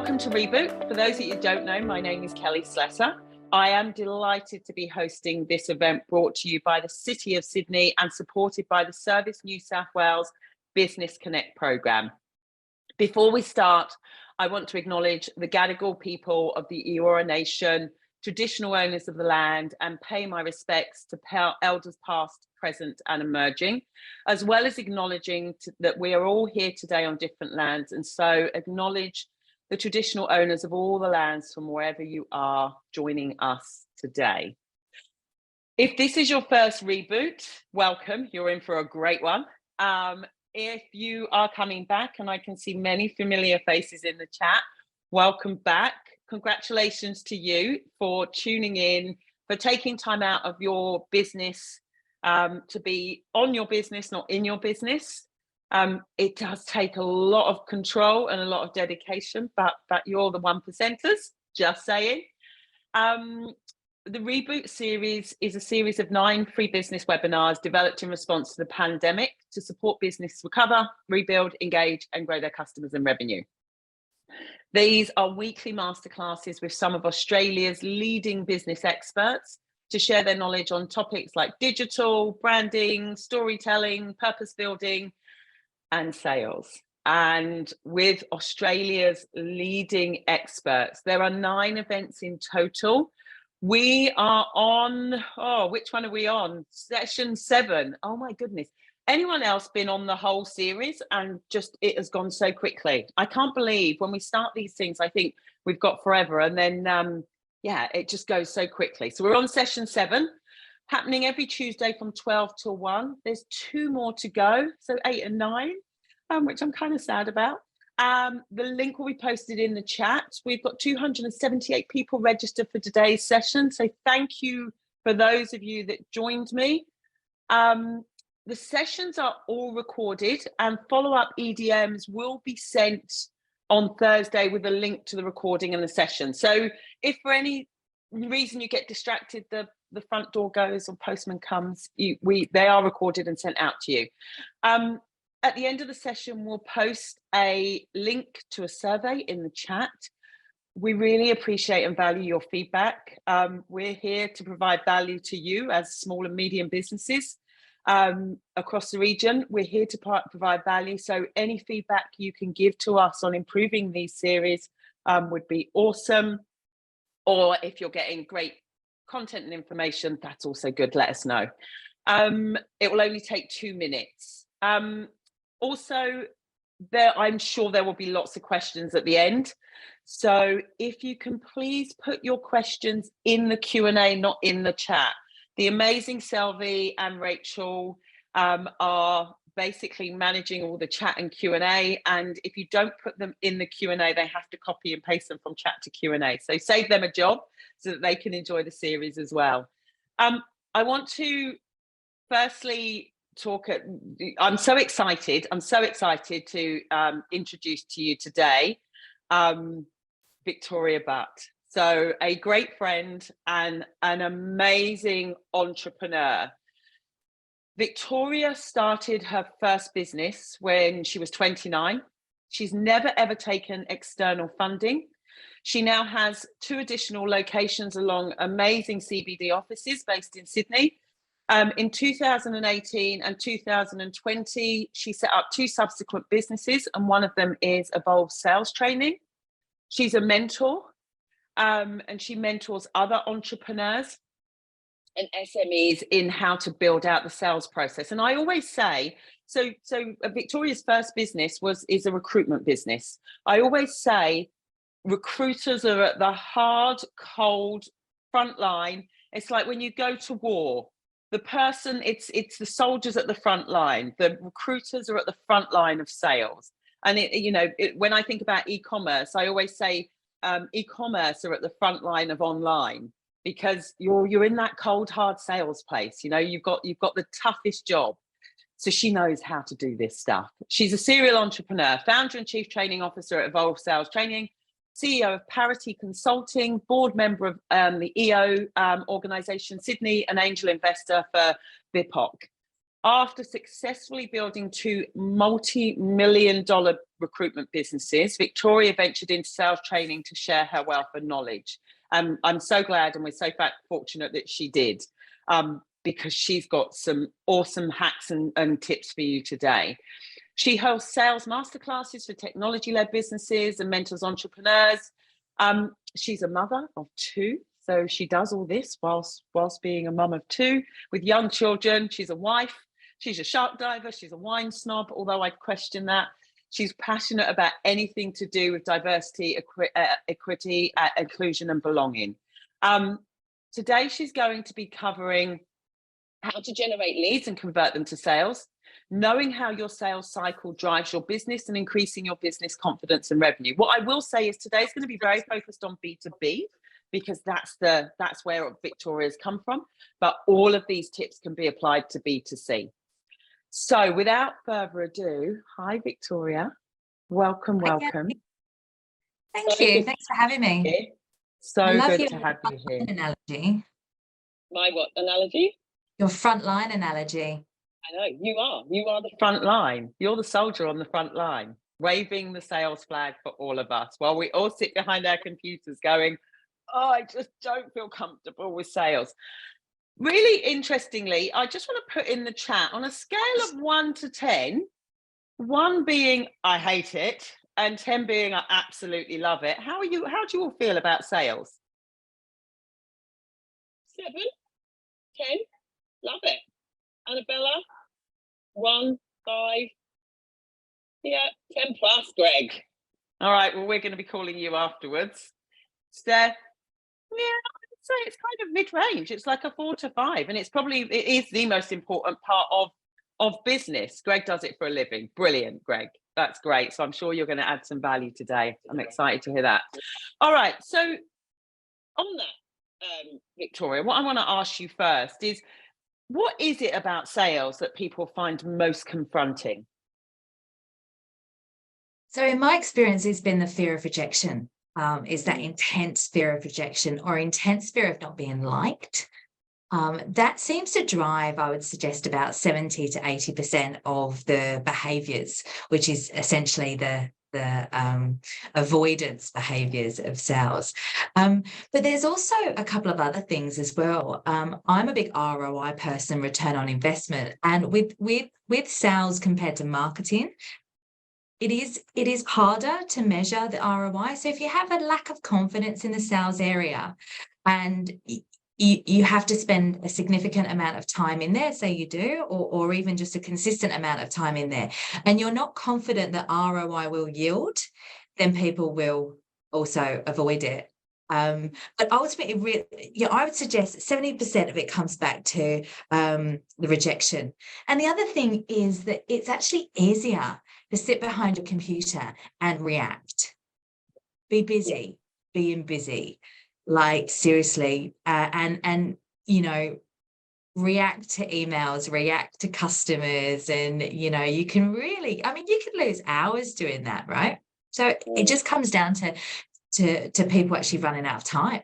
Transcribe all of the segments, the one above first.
Welcome to Reboot. For those of you who don't know, my name is Kelly Slessor. I am delighted to be hosting this event brought to you by the City of Sydney and supported by the Service NSW Business Connect programme. Before we start, I want to acknowledge the Gadigal people of the Eora Nation, traditional owners of the land, and pay my respects to elders past, present and emerging, as well as acknowledging that we are all here today on different lands, and so acknowledge the traditional owners of all the lands from wherever you are joining us today. If this is your first Reboot, welcome, you're in for a great one. If you are coming back, and I can see many familiar faces in the chat, welcome back. Congratulations to you for tuning in, for taking time out of your business to be on your business, not in your business. It does take a lot of control and a lot of dedication, but you're the 1%ers, just saying. The Reboot series is a series of 9 free business webinars developed in response to the pandemic to support business recover, rebuild, engage, and grow their customers and revenue. These are weekly masterclasses with some of Australia's leading business experts to share their knowledge on topics like digital, branding, storytelling, purpose building, and sales. And with Australia's leading experts, there are 9 events in total. We are on, which one are we on? Session 7. Oh my goodness. Anyone else been on the whole series and just it has gone so quickly? I can't believe when we start these things, I think we've got forever, and then yeah, it just goes so quickly. So we're on session 7, happening every Tuesday from 12 till 1. There's 2 more to go, so 8 and 9, which I'm kind of sad about. The link will be posted in the chat. We've got 278 people registered for today's session, so thank you for those of you that joined me. The sessions are all recorded, and follow-up EDMs will be sent on Thursday with a link to the recording and the session. So if for any reason you get distracted, the front door goes or postman comes, they are recorded and sent out to you. At the end of the session, we'll post a link to a survey in the chat. We really appreciate and value your feedback. We're here to provide value to you as small and medium businesses across the region. We're here to provide value. So any feedback you can give to us on improving these series would be awesome. Or if you're getting great content and information, that's also good. Let us know. It will only take 2 minutes. Also, I'm sure there will be lots of questions at the end. So if you can please put your questions in the Q&A, not in the chat. The amazing Selvi and Rachel are basically managing all the chat and Q&A. And if you don't put them in the Q&A, they have to copy and paste them from chat to Q&A. So save them a job so that they can enjoy the series as well. I want to firstly I'm so excited to introduce to you today Victoria Butt. So a great friend and an amazing entrepreneur. Victoria started her first business when she was 29. She's never ever taken external funding. She now has 2 additional locations along amazing CBD offices based in Sydney. In 2018 and 2020, she set up 2 subsequent businesses, and one of them is Evolve Sales Training. She's a mentor, and she mentors other entrepreneurs and SMEs in how to build out the sales process. And I always say, so Victoria's first business is a recruitment business. I always say recruiters are at the hard, cold front line. It's like when you go to war. The person, it's the soldiers at the front line. The recruiters are at the front line of sales. And when I think about e-commerce, I always say e-commerce are at the front line of online, because you're in that cold, hard sales place. You've got the toughest job. So she knows how to do this stuff. She's a serial entrepreneur, founder and chief training officer at Evolve Sales Training, CEO of Parity Consulting, board member of the EO organisation Sydney, and angel investor for BIPOC. After successfully building two multi-million-dollar recruitment businesses, Victoria ventured into sales training to share her wealth and knowledge. I'm so glad, and we're so fortunate that she did, because she's got some awesome hacks and tips for you today. She hosts sales masterclasses for technology-led businesses and mentors entrepreneurs. She's a mother of two, so she does all this whilst being a mum of two with young children. She's a wife. She's a shark diver. She's a wine snob, although I question that. She's passionate about anything to do with diversity, equity, inclusion, and belonging. Today, she's going to be covering how to generate leads and convert them to sales, knowing how your sales cycle drives your business and increasing your business confidence and revenue. What I will say is today's going to be very focused on B2B, because that's where Victoria's come from. But all of these tips can be applied to B2C. So without further ado, hi, Victoria. Welcome. Thank you. Thanks for having me. So good to have you here. Analogy. My what analogy? Your frontline analogy. I know, you are the front line. You're the soldier on the front line, waving the sales flag for all of us while we all sit behind our computers going, oh, I just don't feel comfortable with sales. Really interestingly, I just want to put in the chat, on a scale of 1 to 10, 1 being I hate it and 10 being I absolutely love it. How do you all feel about sales? 7, 10, love it. Annabella, 1, 5, yeah, 10 plus, Greg. All right, well, we're going to be calling you afterwards. Steph, yeah, I'd say it's kind of mid-range. It's like a 4 to 5, and it is the most important part of business. Greg does it for a living. Brilliant, Greg. That's great. So I'm sure you're going to add some value today. I'm excited to hear that. All right, so on that, Victoria, what I want to ask you first is, what is it about sales that people find most confronting? So in my experience, it's been the fear of rejection. Is that intense fear of rejection or intense fear of not being liked? That seems to drive, I would suggest, about 70 to 80% of the behaviours, which is essentially the avoidance behaviours of sales. But there's also a couple of other things as well. I'm a big ROI person, return on investment, and with sales compared to marketing, it is harder to measure the ROI. So if you have a lack of confidence in the sales area and you have to spend a significant amount of time in there, say you do, or even just a consistent amount of time in there, and you're not confident that ROI will yield, then people will also avoid it. But ultimately, I would suggest 70% of it comes back to the rejection. And the other thing is that it's actually easier to sit behind a computer and react. Be busy, being busy. Like seriously, and react to emails, react to customers, and you can really, you could lose hours doing that, right? So it just comes down to people actually running out of time.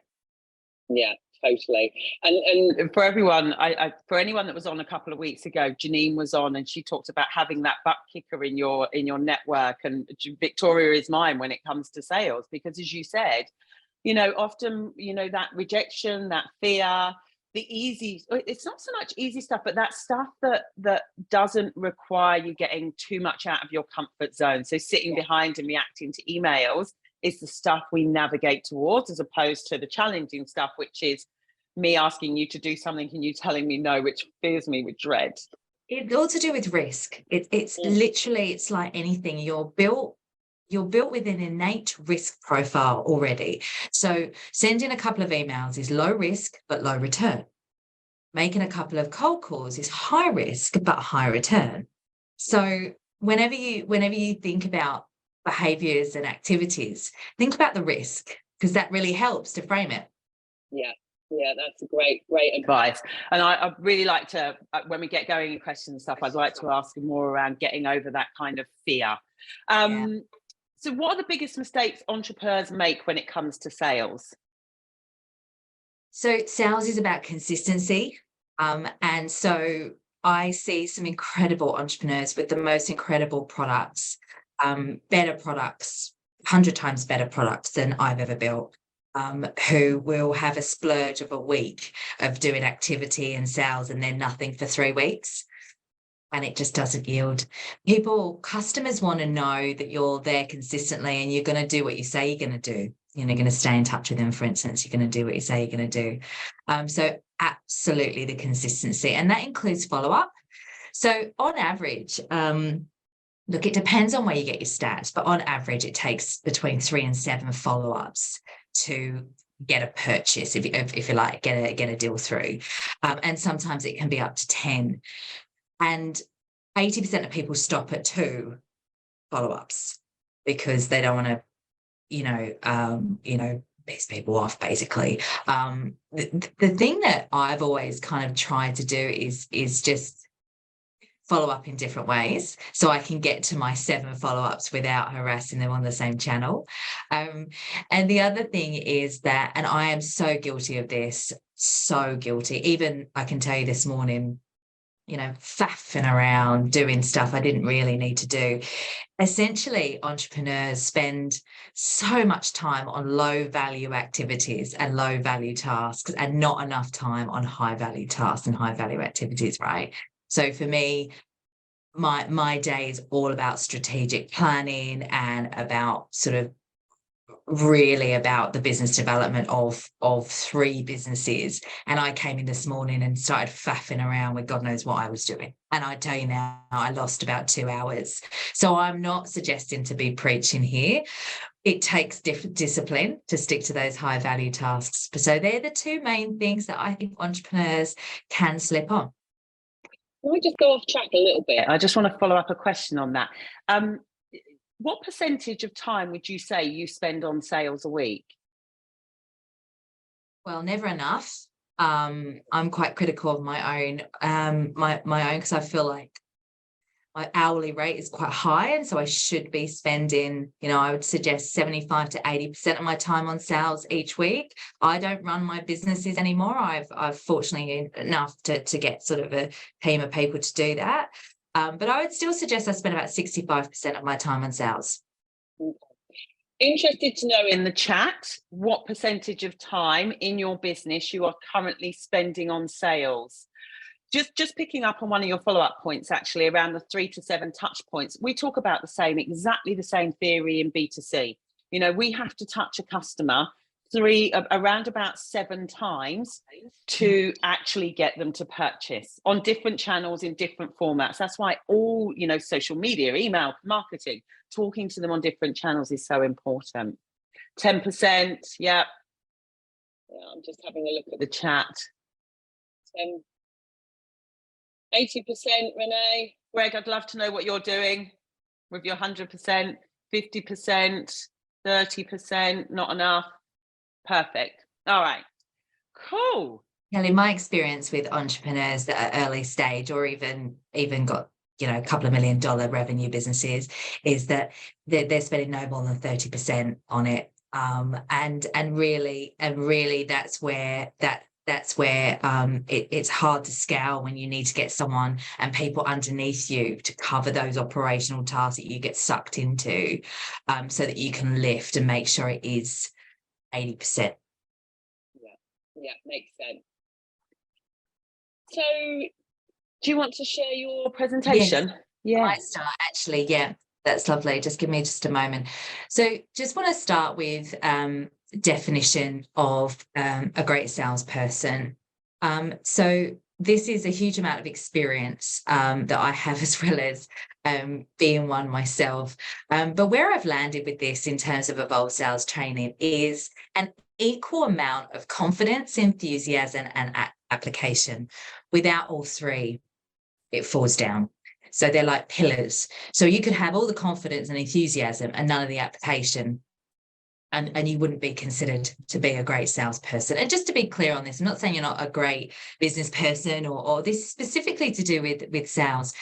Yeah, totally. And for everyone, for anyone that was on a couple of weeks ago, Janine was on, and she talked about having that butt kicker in your network, and Victoria is mine when it comes to sales, because as you said, often, that rejection, that fear, it's not so much easy stuff, but that stuff that doesn't require you getting too much out of your comfort zone. So sitting behind and reacting to emails is the stuff we navigate towards, as opposed to the challenging stuff, which is me asking you to do something and you telling me no, which fills me with dread. It's all to do with risk. It's literally, it's like anything. You're built with an innate risk profile already. So sending a couple of emails is low risk, but low return. Making a couple of cold calls is high risk, but high return. So whenever you think about behaviors and activities, think about the risk, because that really helps to frame it. Yeah, that's a great advice. And I really like to, when we get going in questions and stuff, I'd like to ask more around getting over that kind of fear. So what are the biggest mistakes entrepreneurs make when it comes to sales? So sales is about consistency. And so I see some incredible entrepreneurs with the most incredible products, better products, 100 times better products than I've ever built, who will have a splurge of a week of doing activity and sales and then nothing for 3 weeks. And it just doesn't yield. Customers want to know that you're there consistently and you're going to do what you say you're going to do. You're going to stay in touch with them, for instance, you're going to do what you say you're going to do. So absolutely the consistency, and that includes follow-up. So on average, look, it depends on where you get your stats, but on average, it takes between 3 and 7 follow-ups to get a purchase, if you like, get a deal through. And sometimes it can be up to 10. And 80% of people stop at 2 follow-ups because they don't want to, piss people off, basically. The thing that I've always kind of tried to do is just follow up in different ways so I can get to my 7 follow-ups without harassing them on the same channel. And the other thing is that, and I am so guilty of this, so guilty. Even I can tell you this morning, faffing around doing stuff I didn't really need to do. Essentially, entrepreneurs spend so much time on low value activities and low value tasks and not enough time on high value tasks and high value activities, right? So for me, my day is all about strategic planning and about sort of really about the business development of 3 businesses. And I came in this morning and started faffing around with God knows what I was doing. And I tell you now, I lost about 2 hours. So I'm not suggesting to be preaching here. It takes discipline to stick to those high value tasks. So they're the 2 main things that I think entrepreneurs can slip on. Can we just go off track a little bit? I just want to follow up a question on that. What percentage of time would you say you spend on sales a week? Well, never enough. I'm quite critical of my own, because I feel like my hourly rate is quite high, and so I should be spending, I would suggest 75 to 80% of my time on sales each week. I don't run my businesses anymore. I've fortunately enough to get sort of a team of people to do that. But I would still suggest I spend about 65% of my time on sales. Interested to know in the chat what percentage of time in your business you are currently spending on sales. Just picking up on one of your follow-up points, actually, around the 3 to 7 touch points. We talk about exactly the same theory in B2C. We have to touch a customer around about 7 times to actually get them to purchase on different channels in different formats. That's why all, social media, email, marketing, talking to them on different channels is so important. 10%, yeah. I'm just having a look at the chat. 80%, Renee. Greg, I'd love to know what you're doing with your 100%, 50%, 30%, not enough. Perfect. All right. Cool. Kelly, my experience with entrepreneurs that are early stage or even got, a couple of $1 million revenue businesses is that they're spending no more than 30% on it. And really that's where it's hard to scale when you need to get someone and people underneath you to cover those operational tasks that you get sucked into, so that you can lift and make sure it is 80%. Yeah, makes sense. So do you want to share your presentation? Yes. Yeah. I might start, actually. Yeah, that's lovely. Just give me just a moment. So just want to start with definition of a great salesperson. So this is a huge amount of experience that I have, as well as being one myself. But where I've landed with this in terms of Evolve Sales Training is an equal amount of confidence, enthusiasm, and application. Without all 3, it falls down. So they're like pillars. So you could have all the confidence and enthusiasm and none of the application, and you wouldn't be considered to be a great salesperson. And just to be clear on this, I'm not saying you're not a great business person, or this is specifically to do with sales.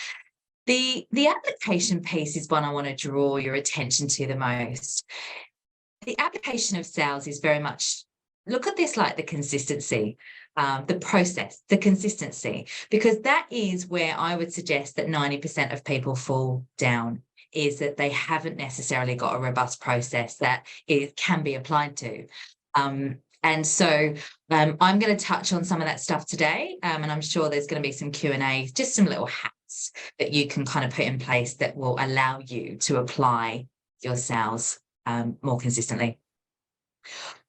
The application piece is one I want to draw your attention to the most. The application of sales is very much look at this like the consistency, the process, the consistency, because that is where I would suggest that 90% of people fall down, is that they haven't necessarily got a robust process that it can be applied to. And so I'm going to touch on some of that stuff today, and I'm sure there's going to be some Q&A, just some little hacks that you can kind of put in place that will allow you to apply your sales more consistently.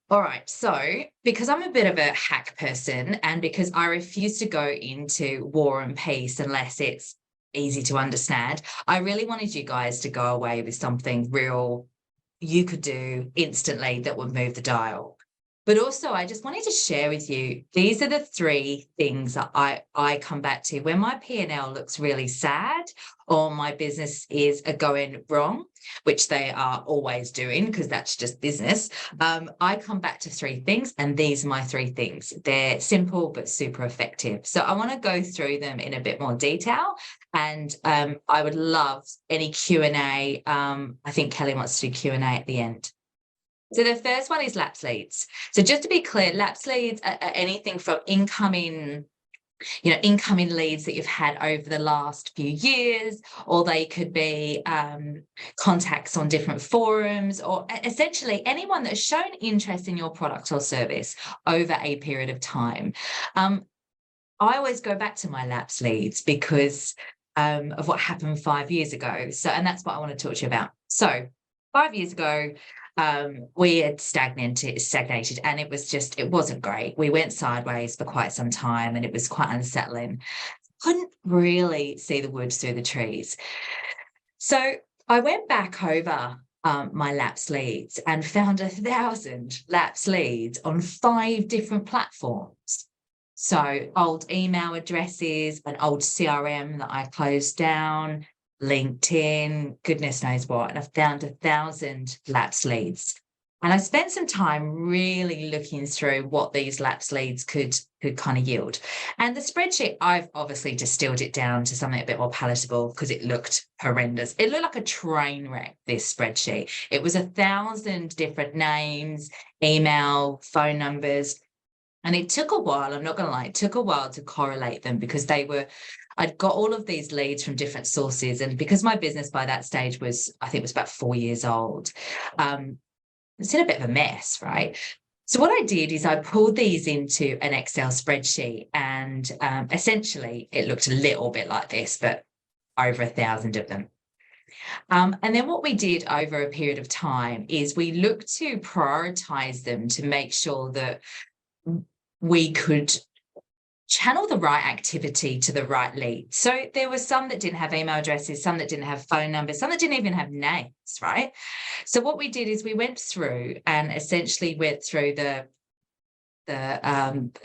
All right, so because I'm a bit of a hack person, and because I refuse to go into War and Peace unless it's easy to understand, I really wanted you guys to go away with something real you could do instantly that would move the dial. But also, I just wanted to share with you, these are the 3 things that I come back to when my P&L looks really sad or my business is going wrong, which they are always doing because that's just business. I come back to 3 things, and these are my 3 things. They're simple but super effective. So I want to go through them in a bit more detail, and I would love any Q&A. I think Kelly wants to do Q&A at the end. So the first one is lapse leads. So just to be clear, lapse leads are anything from incoming leads that you've had over the last few years, or they could be contacts on different forums, or essentially anyone that has shown interest in your product or service over a period of time. I always go back to my lapse leads because of what happened 5 years ago. So, and that's what I want to talk to you about. So 5 years ago, we had stagnated, and it wasn't great. We went sideways for quite some time, and it was quite unsettling. Couldn't really see the woods through the trees. So I went back over my lapse leads and found 1,000 lapse leads on 5 different platforms. So old email addresses, an old CRM that I closed down, LinkedIn, goodness knows what, and I've found 1,000 lapse leads. And I spent some time really looking through what these lapse leads could kind of yield. And the spreadsheet, I've obviously distilled it down to something a bit more palatable because it looked horrendous. It looked like a train wreck, this spreadsheet. It was 1,000 different names, email, phone numbers. And it took a while, I'm not going to lie, it took a while to correlate them because I'd got all of these leads from different sources. And because my business by that stage I think it was about 4 years old, it's in a bit of a mess, right? So what I did is I pulled these into an Excel spreadsheet, and essentially it looked a little bit like this, but over 1,000 of them. And then what we did over a period of time is we looked to prioritize them to make sure that we could channel the right activity to the right lead. So there were some that didn't have email addresses, some that didn't have phone numbers, some that didn't even have names, right? So what we did is we went through and essentially went through the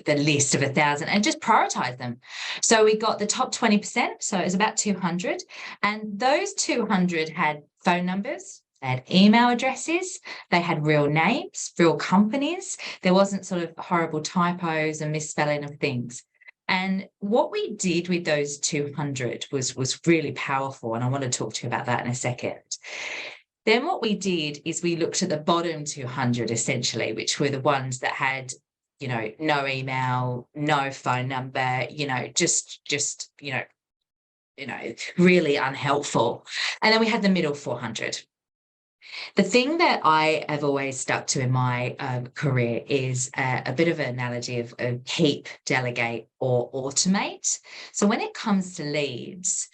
list of 1,000 and just prioritized them. So we got the top 20%, so it was about 200, and those 200 had phone numbers, they had email addresses, they had real names, real companies. There wasn't sort of horrible typos and misspelling of things. And what we did with those 200 was really powerful, and I want to talk to you about that in a second. Then what we did is we looked at the bottom 200 essentially, which were the ones that had, no email, no phone number, just really unhelpful. And then we had the middle 400. The thing that I have always stuck to in my career is a bit of an analogy of keep, delegate, or automate. So when it comes to leads,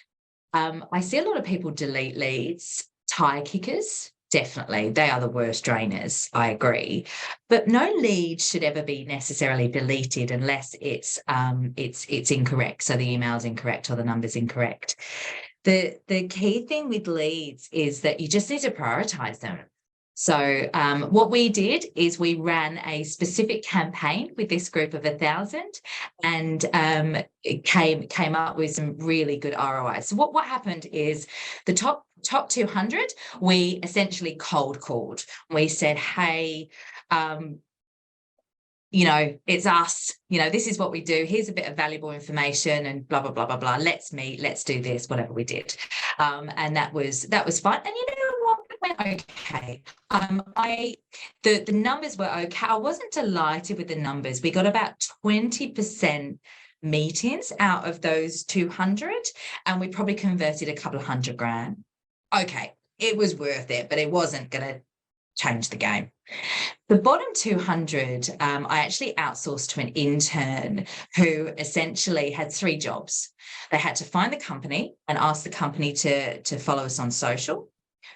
I see a lot of people delete leads, tire kickers. Definitely, they are the worst drainers, I agree. But no lead should ever be necessarily deleted unless it's incorrect. So the email's incorrect or the number's incorrect. The key thing with leads is that you just need to prioritize them. So what we did is we ran a specific campaign with this group of 1,000, and it came up with some really good ROI. So what happened is the top 200, we essentially cold called. We said, hey, it's us, this is what we do. Here's a bit of valuable information and blah, blah, blah, blah, blah. Let's meet, let's do this, whatever we did. And that was fun. And you know what? It went okay. The numbers were okay. I wasn't delighted with the numbers. We got about 20% meetings out of those 200, and we probably converted a couple of $100,000. Okay, it was worth it, but it wasn't going to change the game. The bottom 200, I actually outsourced to an intern who essentially had 3 jobs. They had to find the company and ask the company to follow us on social,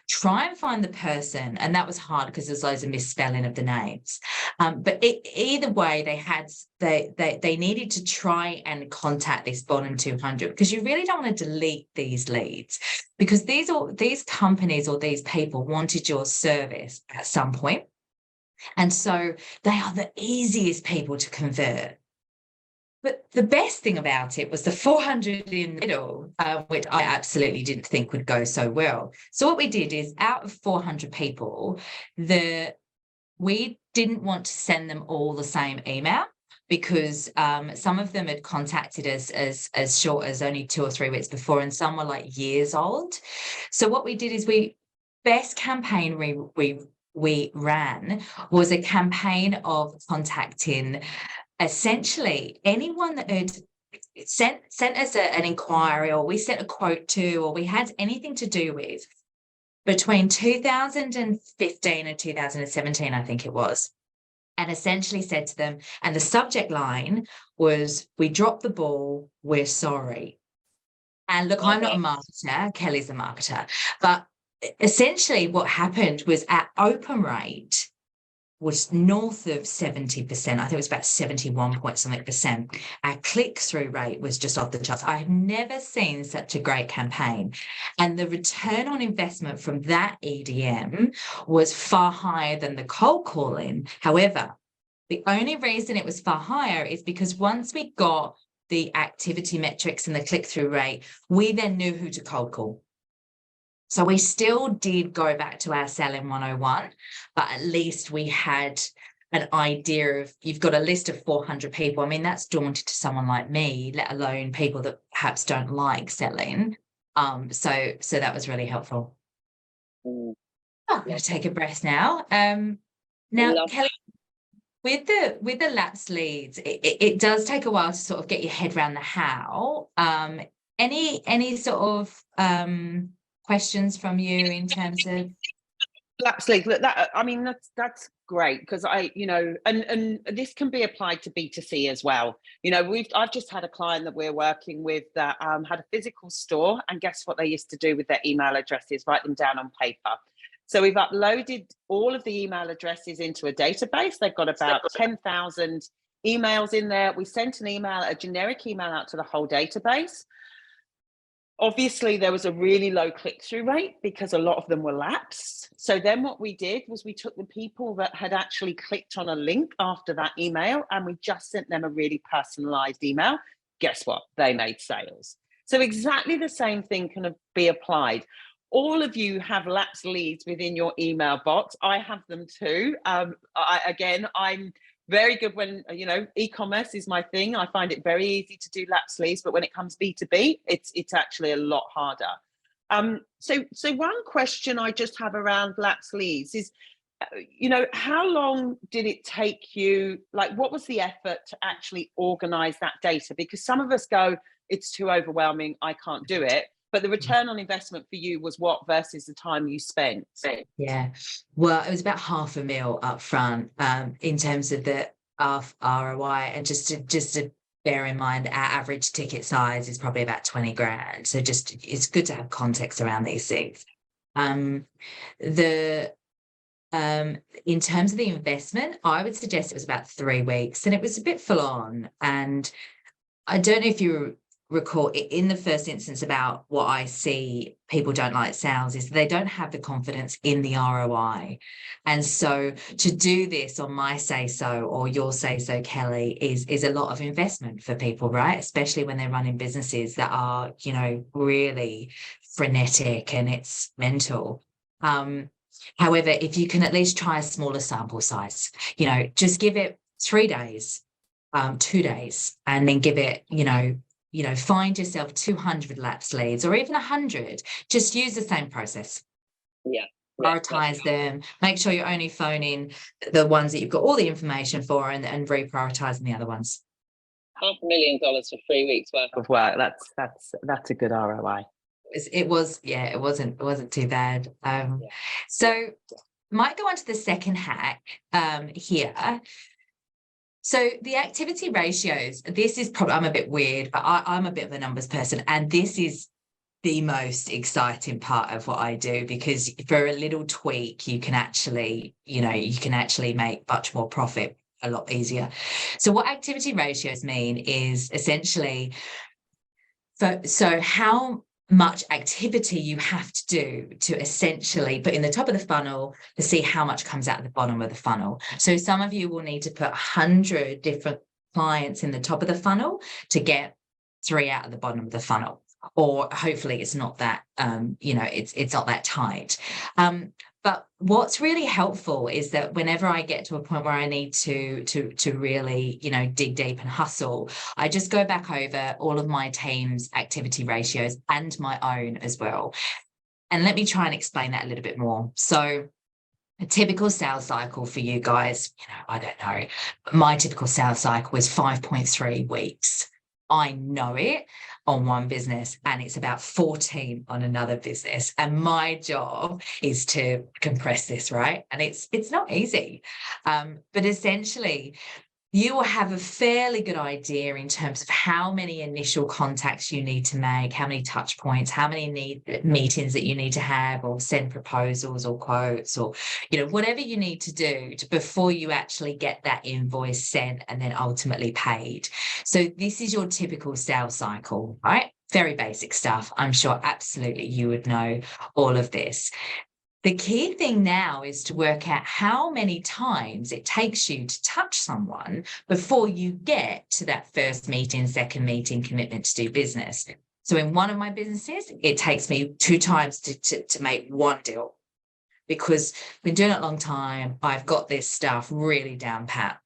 try and find the person, and that was hard because there's loads of misspelling of the names. But either way, they needed to try and contact this bottom 200, because you really don't want to delete these leads, because these companies or these people wanted your service at some point. And so they are the easiest people to convert. But the best thing about it was the 400 in the middle, which I absolutely didn't think would go so well. So what we did is, out of 400 people, we didn't want to send them all the same email, because some of them had contacted us as short as only 2 or 3 weeks before, and some were like years old. So what we did is, best campaign we ran was a campaign of contacting essentially anyone that had sent us an inquiry, or we sent a quote to, or we had anything to do with between 2015 and 2017, I think it was, and essentially said to them, and the subject line was, "We dropped the ball, we're sorry." And look, I'm not a marketer, Kelly's a marketer, but essentially what happened was, our open rate was north of 70%. I think it was about 71 point something percent. Our click-through rate was just off the charts. I have never seen such a great campaign. And the return on investment from that EDM was far higher than the cold calling. However, the only reason it was far higher is because once we got the activity metrics and the click-through rate, we then knew who to cold call. So we still did go back to our selling 101, but at least we had an idea of, you've got a list of 400 people. I mean, that's daunting to someone like me, let alone people that perhaps don't like selling. So that was really helpful. I'm going to take a breath now. Now, Kelly, with the lapsed leads, it does take a while to sort of get your head around the how. Any sort of questions from you in terms of Lapsed? Look, that's great, because and this can be applied to B2C as well. I've just had a client that we're working with that had a physical store, and guess what they used to do with their email addresses? Write them down on paper. So we've uploaded all of the email addresses into a database. They've got about 10,000 emails in there. We sent a generic email out to the whole database. Obviously, there was a really low click-through rate because a lot of them were lapsed. So then what we did was, we took the people that had actually clicked on a link after that email, and we just sent them a really personalized email. Guess what? They made sales. So exactly the same thing can be applied. All of you have lapsed leads within your email box. I have them too. I'm very good when, e-commerce is my thing. I find it very easy to do lapsed leads, but when it comes B2B, it's actually a lot harder. So one question I just have around lapsed leads is, how long did it take you? Like, what was the effort to actually organize that data? Because some of us go, it's too overwhelming, I can't do it. But the return on investment for you was what versus the time you spent? Yeah, well, it was about $500,000 up front, in terms of the ROI, and just to bear in mind, our average ticket size is probably about 20 grand. So it's good to have context around these things. In terms of the investment, I would suggest it was about 3 weeks, and it was a bit full on. And I don't know if you recall, in the first instance, about what I see people don't like sales is they don't have the confidence in the ROI. And so to do this on my say so, or your say so, Kelly, is a lot of investment for people, right? Especially when they're running businesses that are, really frenetic and it's mental. However, if you can at least try a smaller sample size, just give it 3 days, 2 days, and then give it, find yourself 200 lapsed leads, or even 100. Just use the same process. Yeah. prioritize them, make sure you're only phoning the ones that you've got all the information for, and reprioritizing the other ones. $500,000 for 3 weeks worth of work. That's a good ROI. It wasn't too bad. So might go on to the second hack here. So the activity ratios, this is probably, I'm a bit weird, but I'm a bit of a numbers person, and this is the most exciting part of what I do, because for a little tweak, you can actually make much more profit a lot easier. So what activity ratios mean is essentially, so how much activity you have to do to essentially put in the top of the funnel to see how much comes out of the bottom of the funnel. So some of you will need to put 100 different clients in the top of the funnel to get 3 out of the bottom of the funnel, or hopefully it's not that it's not that tight. But what's really helpful is that whenever I get to a point where I need to really, dig deep and hustle, I just go back over all of my team's activity ratios and my own as well. And let me try and explain that a little bit more. So a typical sales cycle for you guys, I don't know, my typical sales cycle was 5.3 weeks. I know it on one business, and it's about 14 on another business. And my job is to compress this, right? And it's not easy. But essentially, you will have a fairly good idea in terms of how many initial contacts you need to make, how many touch points, how many meetings that you need to have, or send proposals or quotes, or whatever you need to do before you actually get that invoice sent and then ultimately paid. So this is your typical sales cycle, right? Very basic stuff. I'm sure absolutely you would know all of this. The key thing now is to work out how many times it takes you to touch someone before you get to that first meeting, second meeting, commitment to do business. So in one of my businesses, it takes me 2 times to make one deal, because I've been doing it a long time. I've got this stuff really down pat.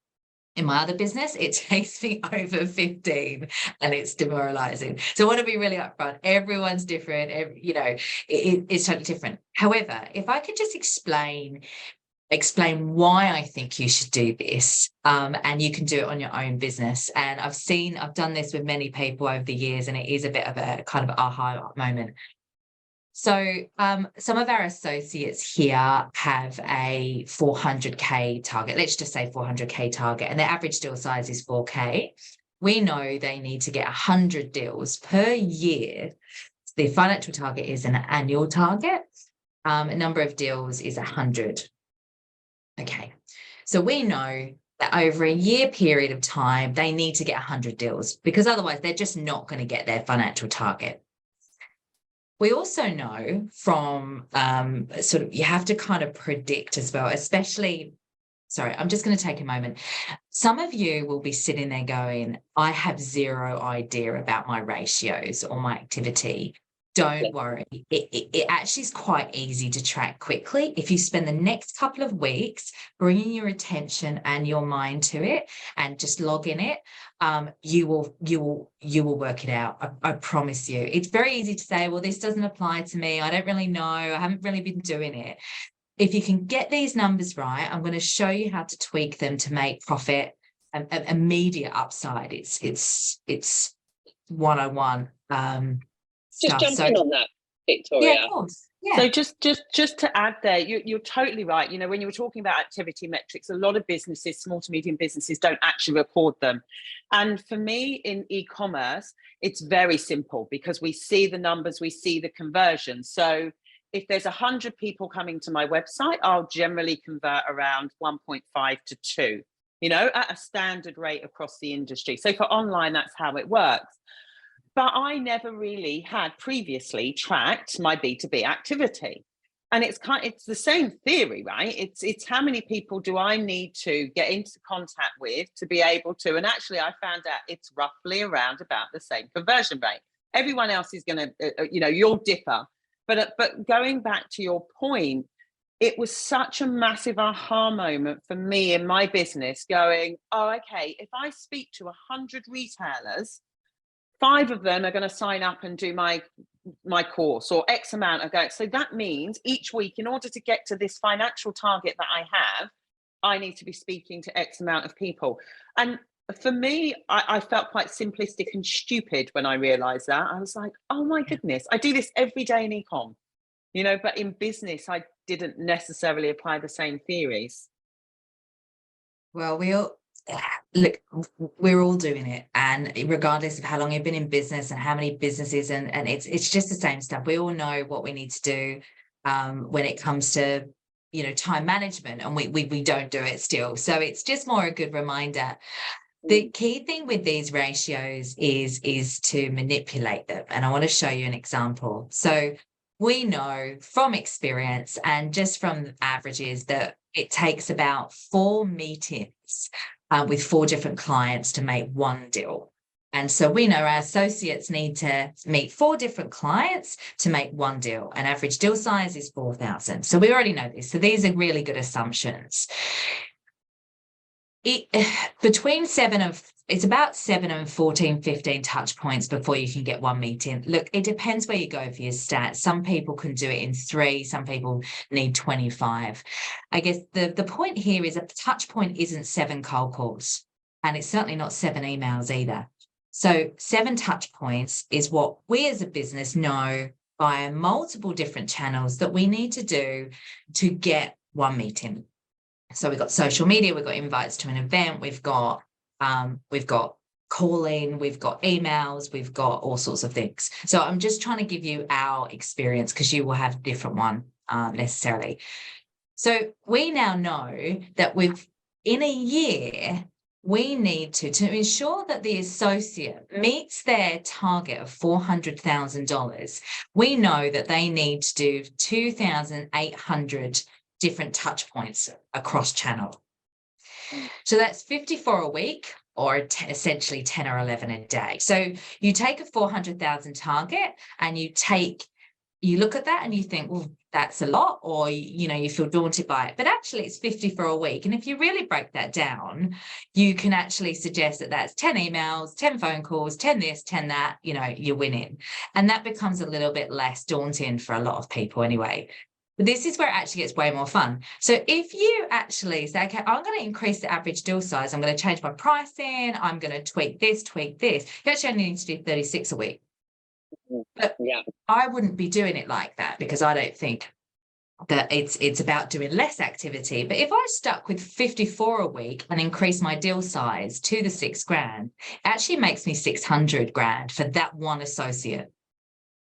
In my other business, it takes me over 15, and it's demoralizing. So I want to be really upfront. Everyone's different. It's totally different. However, if I could just explain why I think you should do this, and you can do it on your own business. And I've done this with many people over the years, and it is a bit of a kind of aha moment. So some of our associates here have a 400K target. Let's just say 400K target, and their average deal size is 4K. We know they need to get 100 deals per year. The financial target is an annual target. A number of deals is 100. Okay, so we know that over a year period of time, they need to get 100 deals, because otherwise they're just not going to get their financial target. We also know from you have to kind of predict as well, especially, sorry, I'm just going to take a moment. Some of you will be sitting there going, I have zero idea about my ratios or my activity. Don't worry. It actually is quite easy to track quickly. If you spend the next couple of weeks bringing your attention and your mind to it and just log in it, you will work it out. I promise you. It's very easy to say, well, this doesn't apply to me. I don't really know. I haven't really been doing it. If you can get these numbers right, I'm going to show you how to tweak them to make profit and immediate upside. It's 101. Just jump in on that, Victoria. Yeah, of course. Yeah. So just to add there, you're totally right. When you were talking about activity metrics, a lot of businesses, small to medium businesses, don't actually record them. And for me in e-commerce, it's very simple, because we see the numbers, we see the conversion. So if there's 100 people coming to my website, I'll generally convert around 1.5 to 2, at a standard rate across the industry. So for online, that's how it works. But I never really had previously tracked my B2B activity. And it's the same theory, right? It's how many people do I need to get into contact with to be able to, and actually I found out it's roughly around about the same conversion rate. Everyone else is going to, you'll differ. But going back to your point, it was such a massive aha moment for me in my business, going, oh, okay, if I speak to 100 retailers, 5 of them are going to sign up and do my my course, or X amount are going. So that means each week, in order to get to this financial target that I have, I need to be speaking to X amount of people. And for me, I felt quite simplistic and stupid when I realized that. I was like, oh my goodness, I do this every day in ecom, but in business, I didn't necessarily apply the same theories. Well, look, we're all doing it, and regardless of how long you've been in business and how many businesses, and it's just the same stuff. We all know what we need to do when it comes to time management, and we don't do it still. So it's just more a good reminder. The key thing with these ratios is to manipulate them, and I want to show you an example. So we know from experience and just from averages that it takes about 4 meetings with 4 different clients to make one deal. And so we know our associates need to meet 4 different clients to make one deal. An average deal size is 4,000. So we already know this. So these are really good assumptions. It's about 7 and 14, 15 touch points before you can get one meeting. Look, it depends where you go for your stats. Some people can do it in 3, some people need 25. I guess the point here is a touch point isn't 7 cold calls, and it's certainly not 7 emails either. So 7 touch points is what we as a business know via multiple different channels that we need to do to get one meeting. So we've got social media, we've got invites to an event, we've got calling, we've got emails, we've got all sorts of things. So I'm just trying to give you our experience, because you will have a different one necessarily. So we now know that in a year, we need to ensure that the associate meets their target of $400,000. We know that they need to do 2,800 different touch points across channel. So that's 54 a week, or essentially 10 or 11 a day. So you take a 400,000 target and you look at that and you think, well, that's a lot, or you feel daunted by it. But actually it's 54 a week. And if you really break that down, you can actually suggest that that's 10 emails, 10 phone calls, 10 this, 10 that, you're winning. And that becomes a little bit less daunting for a lot of people anyway. But this is where it actually gets way more fun. So if you actually say, okay, I'm going to increase the average deal size, I'm going to change my pricing, I'm going to tweak this, you actually only need to do 36 a week. But yeah, I wouldn't be doing it like that, because I don't think that it's about doing less activity. But if I stuck with 54 a week and increase my deal size to the $6,000, it actually makes me $600,000 for that one associate.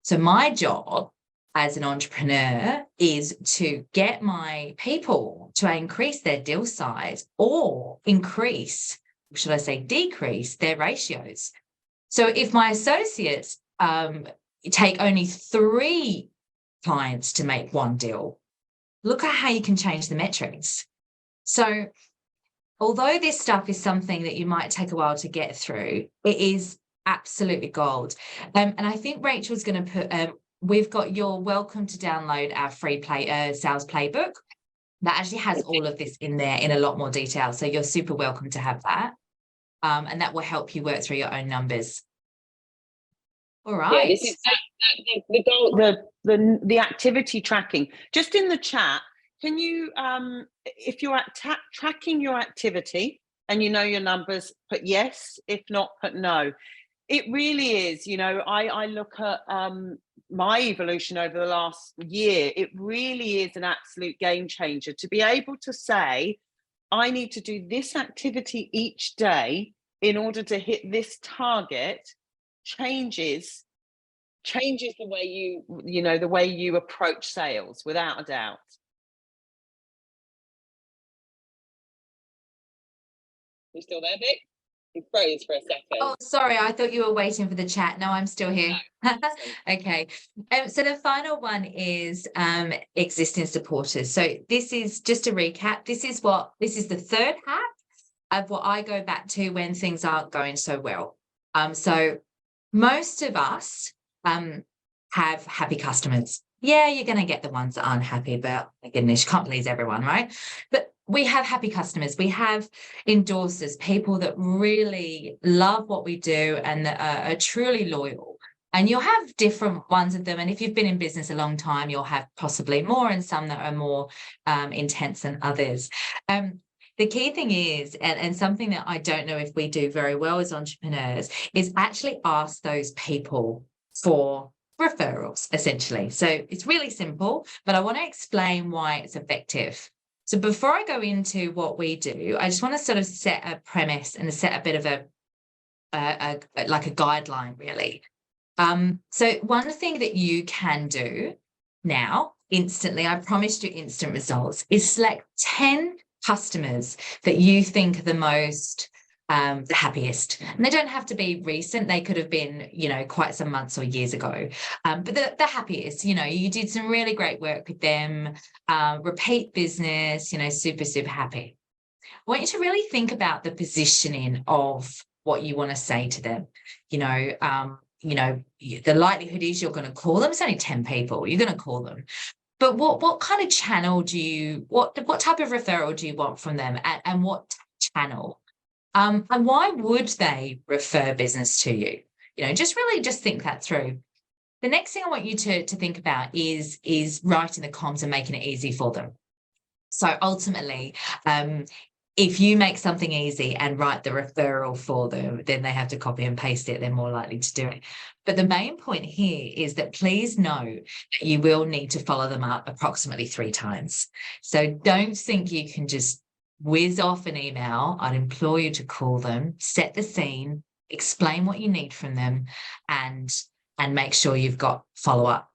So my job as an entrepreneur is to get my people to increase their deal size, or decrease their ratios. So if my associates take only 3 clients to make one deal, look at how you can change the metrics. So although this stuff is something that you might take a while to get through, it is absolutely gold. And I think Rachel's going to put, you're welcome to download our free sales playbook that actually has all of this in there in a lot more detail. So you're super welcome to have that. And that will help you work through your own numbers. All right. Yeah, this is the goal, the activity tracking. Just in the chat, can you, if you're tracking your activity and you know your numbers, put yes. If not, put no. It really is, I look at my evolution over the last year. It really is an absolute game changer to be able to say, I need to do this activity each day in order to hit this target. Changes the way the way you approach sales, without a doubt. You still there, Vic? You froze for a second. Oh, sorry, I thought you were waiting for the chat. No, I'm still here. No. Okay. So the final one is existing supporters. So this is just a recap. This is the third hack of what I go back to when things aren't going so well. So most of us have happy customers. Yeah, you're going to get the ones that aren't happy, but my goodness, you can't please everyone, right? But we have happy customers. We have endorsers, people that really love what we do and that are truly loyal. And you'll have different ones of them. And if you've been in business a long time, you'll have possibly more, and some that are more intense than others. The key thing is, and something that I don't know if we do very well as entrepreneurs, is actually ask those people for referrals, essentially. So it's really simple, but I want to explain why it's effective. So before I go into what we do, I just want to sort of set a premise and set a bit of like a guideline, really. So one thing that you can do now, instantly, I promised you instant results, is select 10 customers that you think are the most the happiest. And they don't have to be recent. They could have been, quite some months or years ago. But the happiest, you did some really great work with them, repeat business, super, super happy. I want you to really think about the positioning of what you want to say to them. The likelihood is you're going to call them. It's only 10 people. You're going to call them. But what kind of channel what type of referral do you want from them, and what channel? And why would they refer business to you? Just think that through. The next thing I want you to think about is writing the comms and making it easy for them. So ultimately, if you make something easy and write the referral for them, then they have to copy and paste it. They're more likely to do it. But the main point here is that please know that you will need to follow them up approximately 3 times. So don't think you can just whiz off an email. I'd implore you to call them, set the scene, explain what you need from them, and make sure you've got follow-up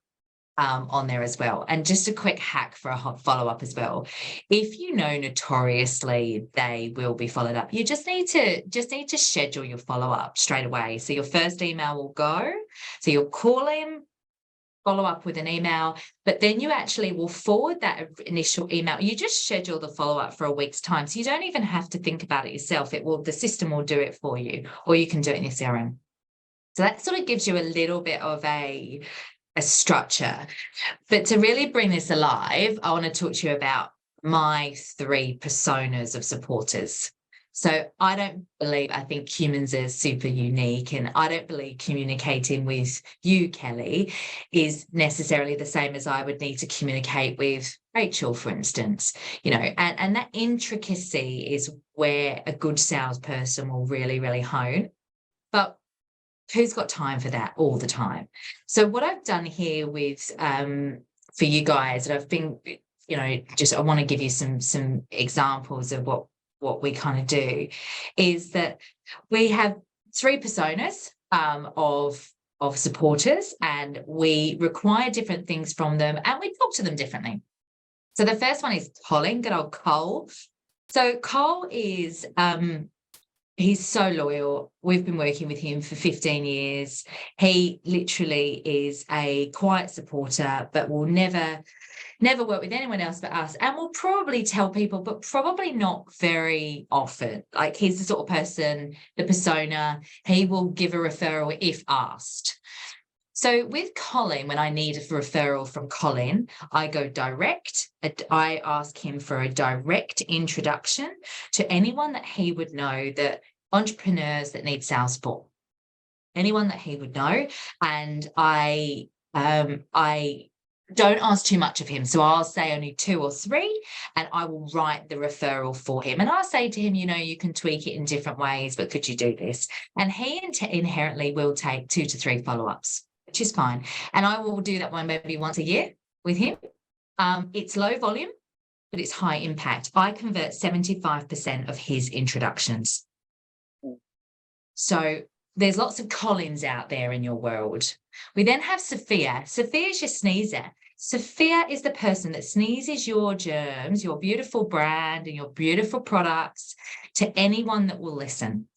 on there as well. And just a quick hack for a hot follow-up as well. If notoriously they will be followed up, you just need to schedule your follow-up straight away. So your first email will go, so you'll call him, follow up with an email, but then you actually will forward that initial email. You just schedule the follow-up for a week's time. So you don't even have to think about it yourself. The system will do it for you, or you can do it in your CRM. So that sort of gives you a little bit of a structure. But to really bring this alive, I want to talk to you about my 3 personas of supporters. So I think humans are super unique, and I don't believe communicating with you, Kelly, is necessarily the same as I would need to communicate with Rachel, for instance, and that intricacy is where a good salesperson will really, really hone. But who's got time for that all the time? So what I've done here with for you guys, and I've been, I want to give you some examples of what we kind of do, is that we have 3 personas of supporters, and we require different things from them, and we talk to them differently. So the first one is Colin, good old Cole. So Cole is he's so loyal. We've been working with him for 15 years. He literally is a quiet supporter, but will never work with anyone else but us, and will probably tell people, but probably not very often. Like, he's the sort of person, the persona, he will give a referral if asked. So with Colin, when I need a referral from Colin, I go direct. I ask him for a direct introduction to anyone that he would know, that entrepreneurs that need sales support, anyone that he would know. And I don't ask too much of him. So I'll say only 2 or 3, and I will write the referral for him. And I'll say to him, you can tweak it in different ways, but could you do this? And he inherently will take 2 to 3 follow-ups, which is fine. And I will do that one maybe once a year with him. It's low volume, but it's high impact. I convert 75% of his introductions. So there's lots of Collins out there in your world. We then have Sophia. Sophia is your sneezer. Sophia is the person that sneezes your germs, your beautiful brand and your beautiful products to anyone that will listen.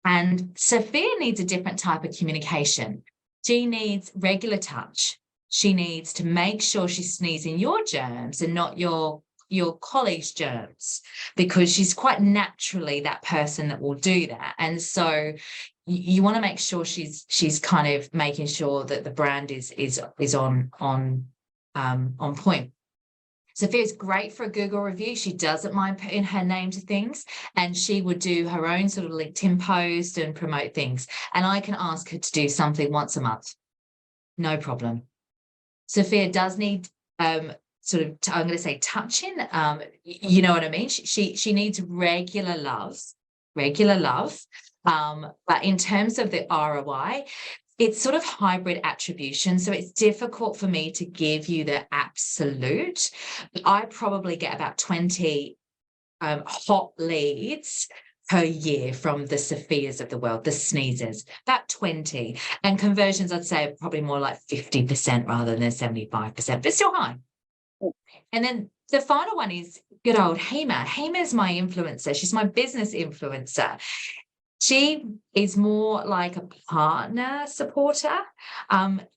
And Sophia needs a different type of communication. She needs regular touch. She needs to make sure she's sneezing your germs and not your colleague's germs, because she's quite naturally that person that will do that. And so you want to make sure she's kind of making sure that the brand is on point. Sophia's great for a Google review. She doesn't mind putting her name to things, and she would do her own sort of LinkedIn post and promote things. And I can ask her to do something once a month. no problem. Sophia does need sort of, I'm going to say touching, you know what I mean? She needs regular love. But in terms of the ROI, it's sort of hybrid attribution. So it's difficult for me to give you the absolute. I probably get about 20 hot leads per year from the Sophias of the world, the sneezers, about 20. And conversions, I'd say, are probably more like 50% rather than 75%, but still high. And then the final one is good old Hema. Hema's my influencer. She's my business influencer. She is more like a partner supporter.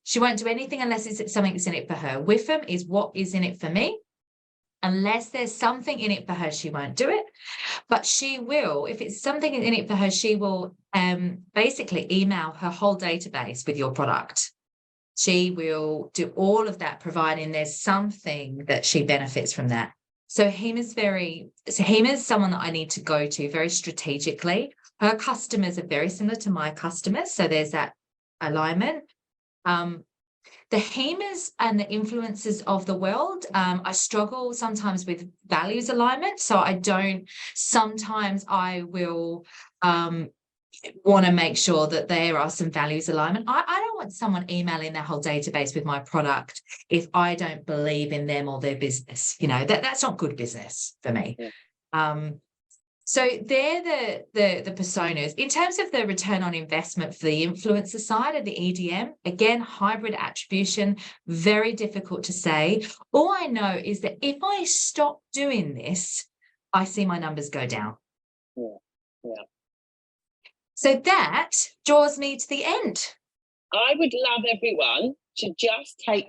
She won't do anything unless it's something that's in it for her. Wifham is what is in it for me. Unless there's something in it for her, she won't do it. But she will, if it's something in it for her, she will basically email her whole database with your product. She will do all of that, providing there's something that she benefits from that. So Hema's someone that I need to go to very strategically. Her customers are very similar to my customers, so there's that alignment. The Hemas and the influencers of the world, I struggle sometimes with values alignment. So sometimes I will want to make sure that there are some values alignment. I don't want someone emailing their whole database with my product if I don't believe in them or their business. You know, that's not good business for me. Yeah. So they're the personas. In terms of the return on investment for the influencer side of the EDM, again, hybrid attribution, very difficult to say. All I know is that if I stop doing this, I see my numbers go down. Yeah. So that draws me to the end. I would love everyone to just take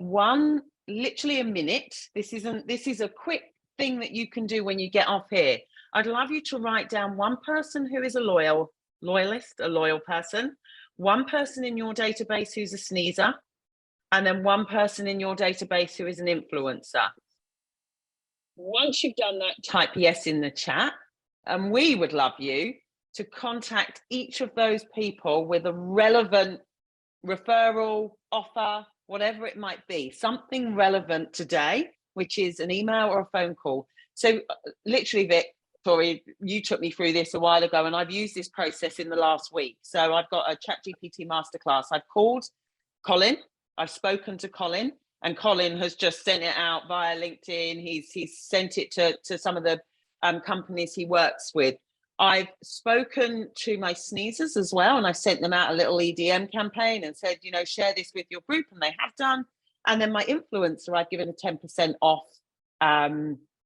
literally a minute. This is a quick thing that you can do when you get off here. I'd love you to write down one person who is a loyal person, one person in your database who's a sneezer, and then one person in your database who is an influencer. Once you've done that, type yes in the chat, and we would love you to contact each of those people with a relevant referral, offer, whatever it might be, something relevant today, which is an email or a phone call. So literally, Vic, sorry, you took me through this a while ago, and I've used this process in the last week. So I've got a ChatGPT masterclass. I've called Colin, I've spoken to Colin, and Colin has just sent it out via LinkedIn. He's sent it to some of the companies he works with. I've spoken to my sneezers as well, and I sent them out a little EDM campaign and said, share this with your group, and they have done. And then my influencer, I've given a 10% off.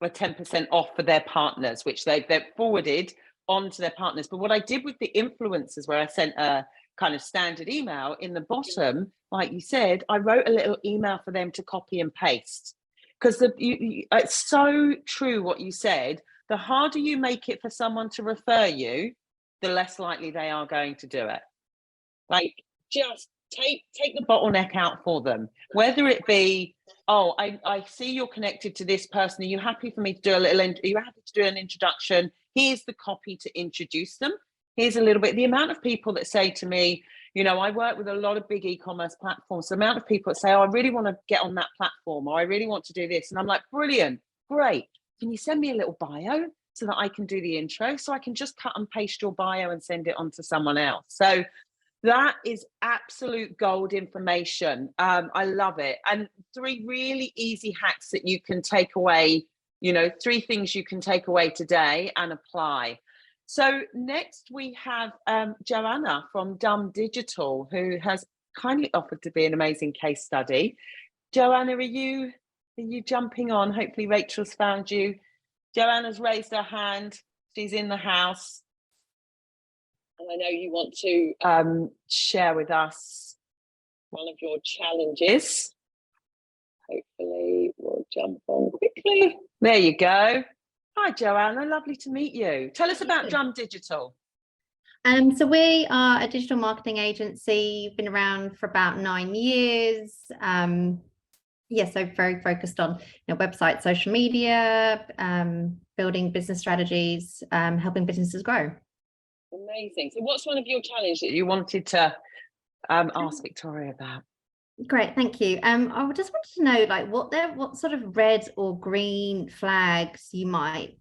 A 10% off for their partners, which they've forwarded on to their partners. But what I did with the influencers, where I sent a kind of standard email, in the bottom, like you said, I wrote a little email for them to copy and paste. Because it's so true what you said. The harder you make it for someone to refer you, the less likely they are going to do it. Like, just take the bottleneck out for them, whether it be, I see you're connected to this person. Are you happy for me to do are you happy to do an introduction? Here's the copy to introduce them. Here's a little bit. The amount of people that say to me, I work with a lot of big e-commerce platforms. The amount of people that say, I really want to get on that platform, or I really want to do this. And I'm like, brilliant, great. Can you send me a little bio so that I can do the intro? So I can just cut and paste your bio and send it on to someone else. So that is absolute gold information. I love it. And 3 really easy hacks that you can take away, 3 things you can take away today and apply. So next we have Joanna from Dumb Digital, who has kindly offered to be an amazing case study. Joanna, are you jumping on? Hopefully Rachel's found you. Joanna's raised her hand. She's in the house. And I know you want to share with us one of your challenges. Hopefully we'll jump on quickly. There you go. Hi, Joanna. Lovely to meet you. Tell us about Dumb Digital. So we are a digital marketing agency. Been around for about 9 years. So very focused on website, social media, building business strategies, helping businesses grow. Amazing. So what's one of your challenges that you wanted to ask Victoria about? Great, thank you. I just wanted to know, like, what sort of red or green flags you might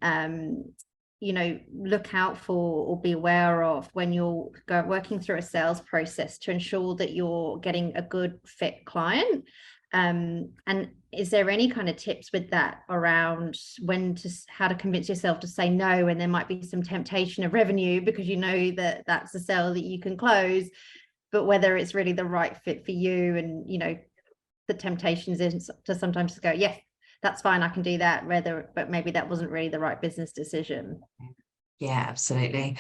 look out for or be aware of when you're working through a sales process to ensure that you're getting a good fit client. And is there any kind of tips with that around how to convince yourself to say no, and there might be some temptation of revenue because you know that that's a sale that you can close, but whether it's really the right fit for you, and the temptations is to sometimes go, yes, that's fine, I can do that, but maybe that wasn't really the right business decision. Yeah, absolutely.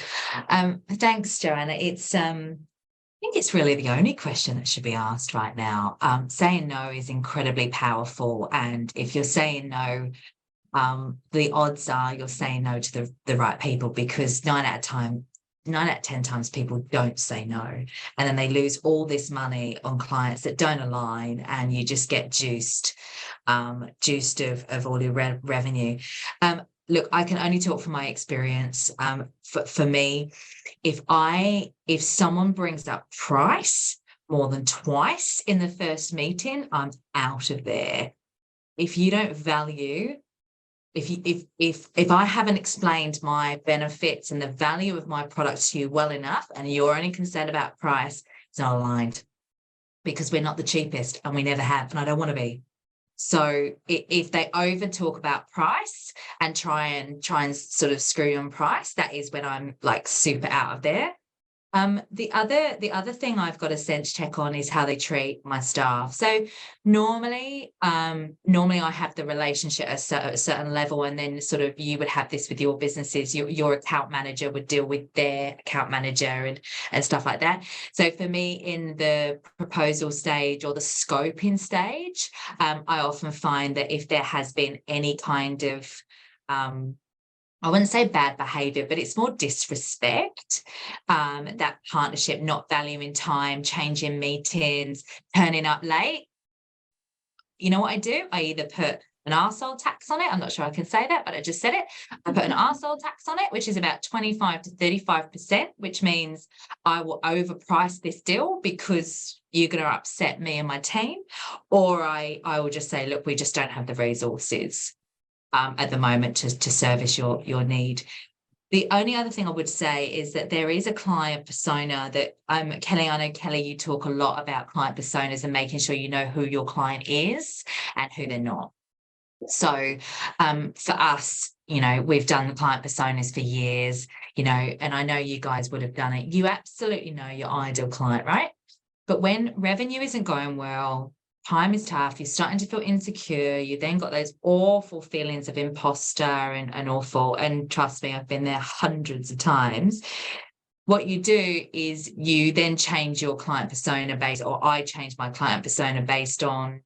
Thanks, Joanna. I think it's really the only question that should be asked right now. Saying no is incredibly powerful, and if you're saying no, the odds are you're saying no to the right people, because 9 out of 10 times people don't say no, and then they lose all this money on clients that don't align, and you just get juiced of all your revenue. Look, I can only talk from my experience. For me, if someone brings up price more than twice in the first meeting, I'm out of there. If you don't value, if I haven't explained my benefits and the value of my product to you well enough, and you're only concerned about price, it's not aligned, because we're not the cheapest, and we never have, and I don't want to be. So if they over talk about price and try and sort of screw on price, that is when I'm like super out of there. The other thing I've got a sense check on is how they treat my staff. So normally I have the relationship at a certain level, and then sort of you would have this with your businesses. Your account manager would deal with their account manager and stuff like that. So for me, in the proposal stage or the scoping stage, I often find that if there has been any kind of I wouldn't say bad behavior, but it's more disrespect, that partnership, not valuing time, changing meetings, turning up late. You know what I do? I either put an arsehole tax on it. I'm not sure I can say that, but I just said it. I put an arsehole tax on it, which is about 25 to 35%, which means I will overprice this deal because you're going to upset me and my team. Or I will just say, look, we just don't have the resources at the moment to service your need. The only other thing I would say is that there is a client persona that Kelly, I know, Kelly, you talk a lot about client personas and making sure you know who your client is and who they're not. So for us, we've done the client personas for years, and I know you guys would have done it. You absolutely know your ideal client, right? But when revenue isn't going well, time is tough, you're starting to feel insecure, you then got those awful feelings of imposter and awful, and trust me, I've been there hundreds of times. What you do is you then change your client persona or I change my client persona based on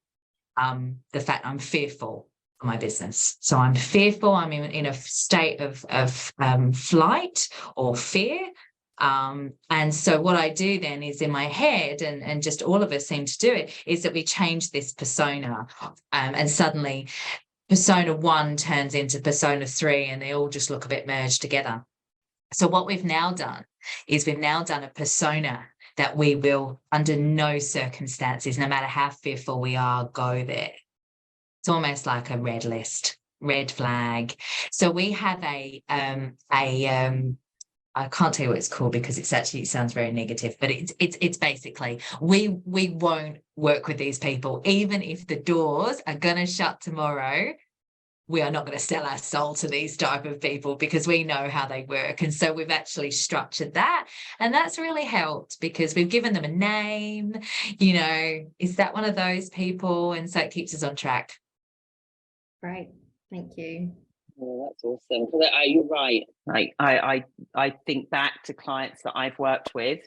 the fact I'm fearful for my business. So I'm fearful, I'm in a state of flight or fear. And so what I do then is in my head, and just all of us seem to do it, is that we change this persona, and suddenly persona 1 turns into persona 3, and they all just look a bit merged together. So what we've now done is a persona that we will, under no circumstances, no matter how fearful we are, go there. It's almost like a red list, red flag. So we have I can't tell you what it's called because it sounds very negative, but it's basically we won't work with these people. Even if the doors are going to shut tomorrow, we are not going to sell our soul to these type of people because we know how they work. And so we've actually structured that. And that's really helped because we've given them a name, is that one of those people? And so it keeps us on track. Right. Thank you. Oh, that's awesome. You're right. Like I think back to clients that I've worked with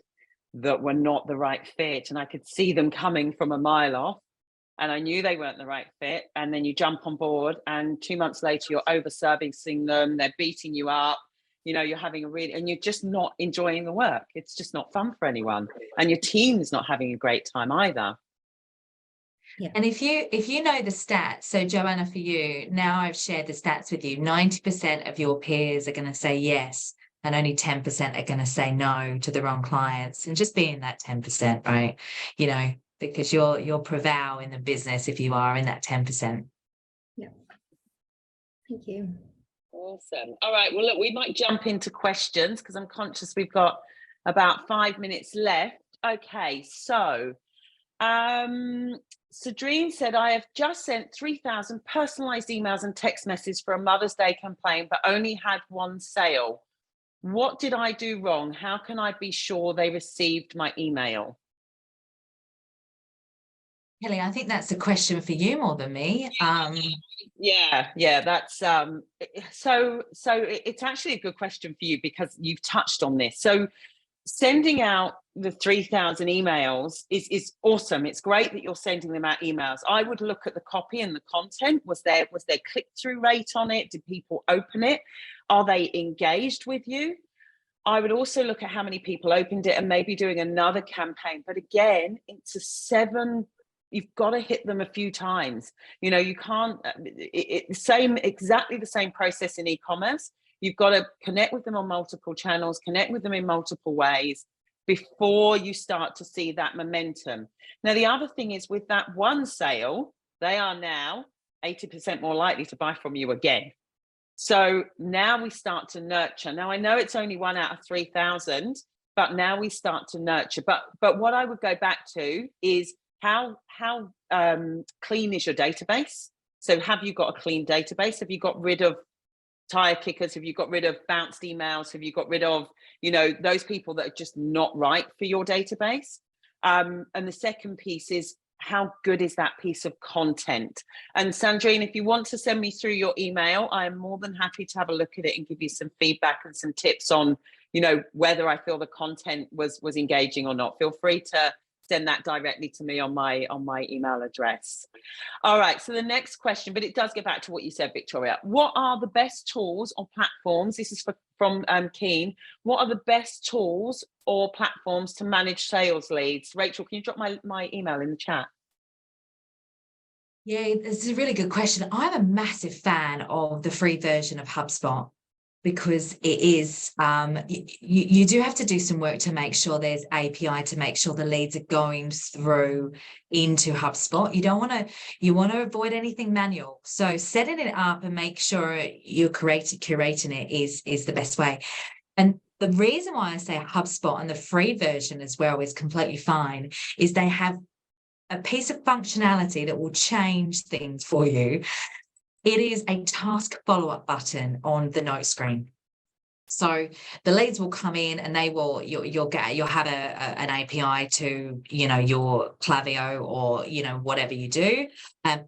that were not the right fit, and I could see them coming from a mile off, and I knew they weren't the right fit. And then you jump on board, and 2 months later, you're over-servicing them. They're beating you up. You're having and you're just not enjoying the work. It's just not fun for anyone, and your team's not having a great time either. Yeah. And if you know the stats, so Joanna, for you, now I've shared the stats with you, 90% of your peers are going to say yes, and only 10% are going to say no to the wrong clients, and just being that 10%, right? because you'll prevail in the business if you are in that 10%. Yeah. Thank you. Awesome. All right. Well, look, we might jump into questions because I'm conscious we've got about 5 minutes left. Okay. So, Sadrine said, I have just sent 3,000 personalized emails and text messages for a Mother's Day campaign, but only had one sale. What did I do wrong? How can I be sure they received my email? Kelly, I think that's a question for you more than me. Yeah, that's so it's actually a good question for you because you've touched on this. So sending out the 3,000 emails is awesome. It's great that you're sending them out emails. I would look at the copy and the content. Was there click-through rate on it? Did people open it? Are they engaged with you? I would also look at how many people opened it and maybe doing another campaign. But again, it's you've got to hit them a few times. You know, you can't, exactly the same process in e-commerce. You've got to connect with them on multiple channels, connect with them in multiple ways before you start to see that momentum. Now, the other thing is with that one sale, they are now 80% more likely to buy from you again. So now we start to nurture. Now, I know it's only 1 out of 3,000, but now we start to nurture. But what I would go back to is how clean is your database? So have you got a clean database? Have you got rid of tire kickers? Have you got rid of bounced emails? Have you got rid of, those people that are just not right for your database? And the second piece is, how good is that piece of content? And Sandrine, if you want to send me through your email, I am more than happy to have a look at it and give you some feedback and some tips on, whether I feel the content was engaging or not. Feel free to send that directly to me on my email address. All right, so the next question, but it does get back to what you said, Victoria. What are the best tools or platforms? This is from Keen. What are the best tools or platforms to manage sales leads? Rachel, can you drop my email in the chat? Yeah, it's a really good question. I'm a massive fan of the free version of HubSpot, because it is, you do have to do some work to make sure there's API to make sure the leads are going through into HubSpot. You want to avoid anything manual. So setting it up and make sure you're curating it is the best way. And the reason why I say HubSpot and the free version as well is completely fine is they have a piece of functionality that will change things for you. It is a task follow-up button on the note screen. So the leads will come in and you'll have an API to, your Klaviyo or, whatever you do,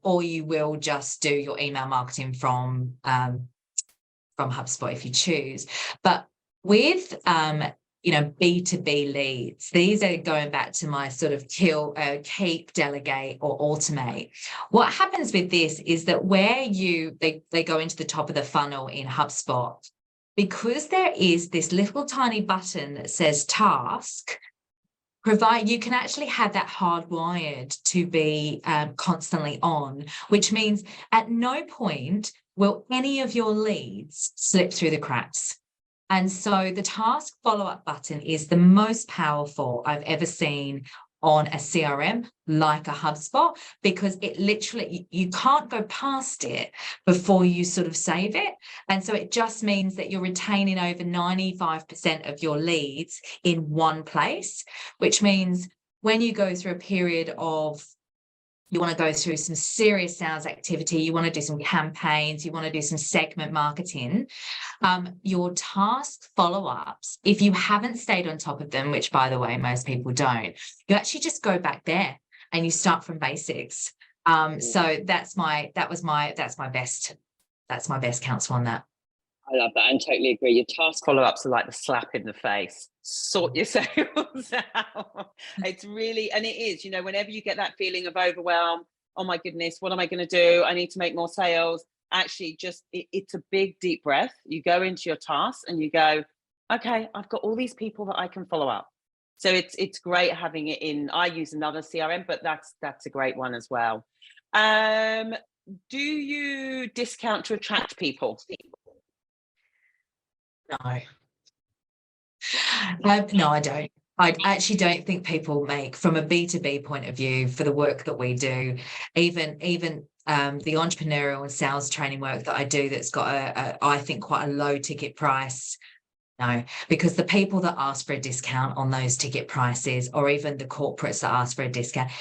or you will just do your email marketing from HubSpot if you choose. But with, B2B leads, these are going back to my sort of keep, delegate, or automate. What happens with this is that where they go into the top of the funnel in HubSpot, because there is this little tiny button that says task, you can actually have that hardwired to be constantly on, which means at no point will any of your leads slip through the cracks. And so the task follow-up button is the most powerful I've ever seen on a CRM like a HubSpot, because it literally, you can't go past it before you sort of save it. And so it just means that you're retaining over 95% of your leads in one place, which means when you go through a period of, you want to go through some serious sales activity, you want to do some campaigns, you want to do some segment marketing, your task follow-ups, if you haven't stayed on top of them, which by the way, most people don't, you actually just go back there and you start from basics. So that's my best counsel on that. I love that and totally agree. Your task follow-ups are like the slap in the face. Sort your sales out. It's really, and it is, whenever you get that feeling of overwhelm, oh my goodness, what am I going to do? I need to make more sales. Actually, it's a big deep breath. You go into your tasks and you go, okay, I've got all these people that I can follow up. So it's great having it in. I use another CRM, but that's a great one as well. Do you discount to attract people? No. No, I don't. I actually don't think people make, from a B2B point of view, for the work that we do, even the entrepreneurial and sales training work that I do that's got I think quite a low ticket price. No, because the people that ask for a discount on those ticket prices, or even the corporates that ask for a discount,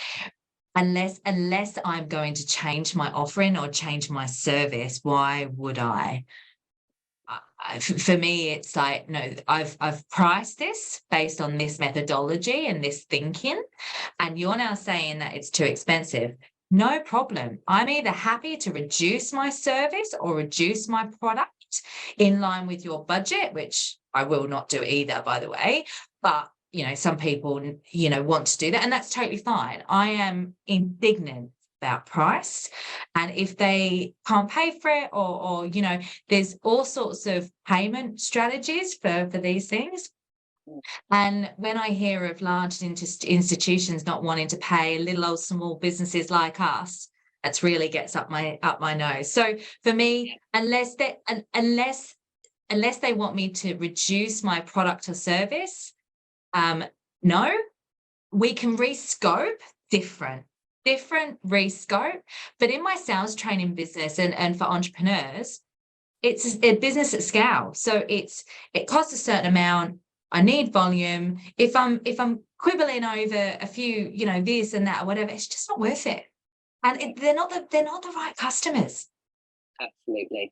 unless I'm going to change my offering or change my service, why would I? For me, it's like, no, I've priced this based on this methodology and this thinking, and you're now saying that it's too expensive. No problem. I'm either happy to reduce my service or reduce my product in line with your budget, which I will not do either, by the way. But, some people, want to do that, and that's totally fine. I am indignant about price, and if they can't pay for it, or there's all sorts of payment strategies for these things. And when I hear of large institutions not wanting to pay little old small businesses like us, that's really gets up my nose. So for me, unless they want me to reduce my product or service, no, we can rescope different rescope. But in my sales training business and for entrepreneurs, it's a business at scale. So it costs a certain amount. I need volume. If I'm quibbling over a few, this and that or whatever, it's just not worth it. And they're not the right customers. Absolutely.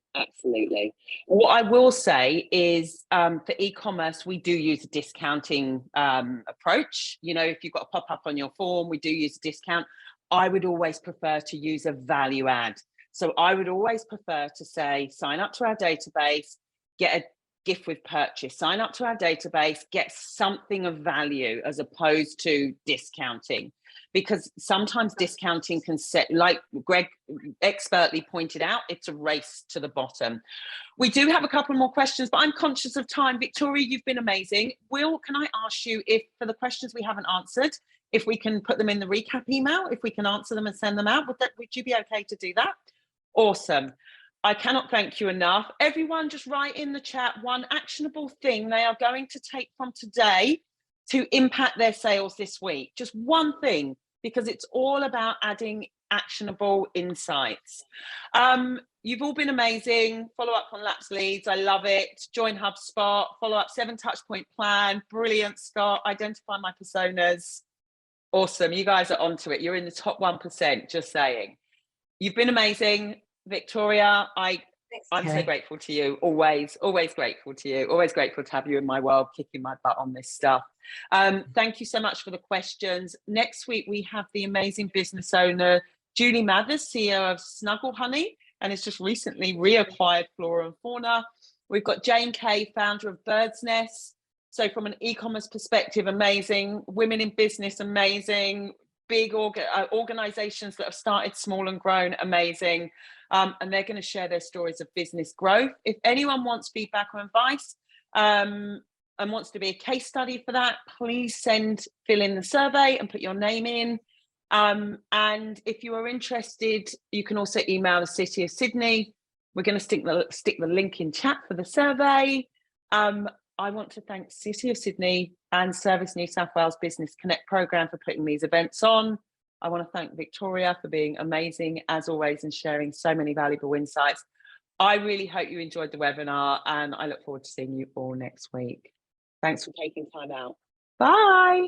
What I will say is, for e-commerce, we do use a discounting approach. If you've got a pop-up on your form, we do use a discount. I would always prefer to use a value add. So I would always prefer to say, sign up to our database, get a gift with purchase, sign up to our database, get something of value, as opposed to discounting. Because sometimes discounting can set, like Greg expertly pointed out, it's a race to the bottom. We do have a couple more questions, but I'm conscious of time. Victoria, you've been amazing. Will, can I ask you, if for the questions we haven't answered, if we can put them in the recap email, if we can answer them and send them out, would you be okay to do that? Awesome. I cannot thank you enough. Everyone, just write in the chat one actionable thing they are going to take from today to impact their sales this week. Just one thing, because it's all about adding actionable insights. You've all been amazing. Follow up on lapsed leads. I love it. Join HubSpot. Follow up 7 touch point plan. Brilliant, Scott. Identify my personas. Awesome. You guys are onto it. You're in the top 1%, just saying. You've been amazing. Victoria, I'm so grateful to you. Always grateful to you. Always grateful to have you in my world, kicking my butt on this stuff. Thank you so much for the questions. Next week, we have the amazing business owner, Julie Mathers, CEO of Snuggle Honey, and has just recently reacquired Flora and Fauna. We've got Jane Kay, founder of Bird's Nest. So from an e-commerce perspective, amazing. Women in business, amazing. Big organizations that have started small and grown, amazing. And they're going to share their stories of business growth. If anyone wants feedback or advice and wants to be a case study for that, please fill in the survey and put your name in. And if you are interested, you can also email the City of Sydney. We're going to stick the link in chat for the survey. I want to thank City of Sydney and Service New South Wales Business Connect program for putting these events on. I want to thank Victoria for being amazing as always and sharing so many valuable insights. I really hope you enjoyed the webinar, and I look forward to seeing you all next week. Thanks for taking time out. Bye.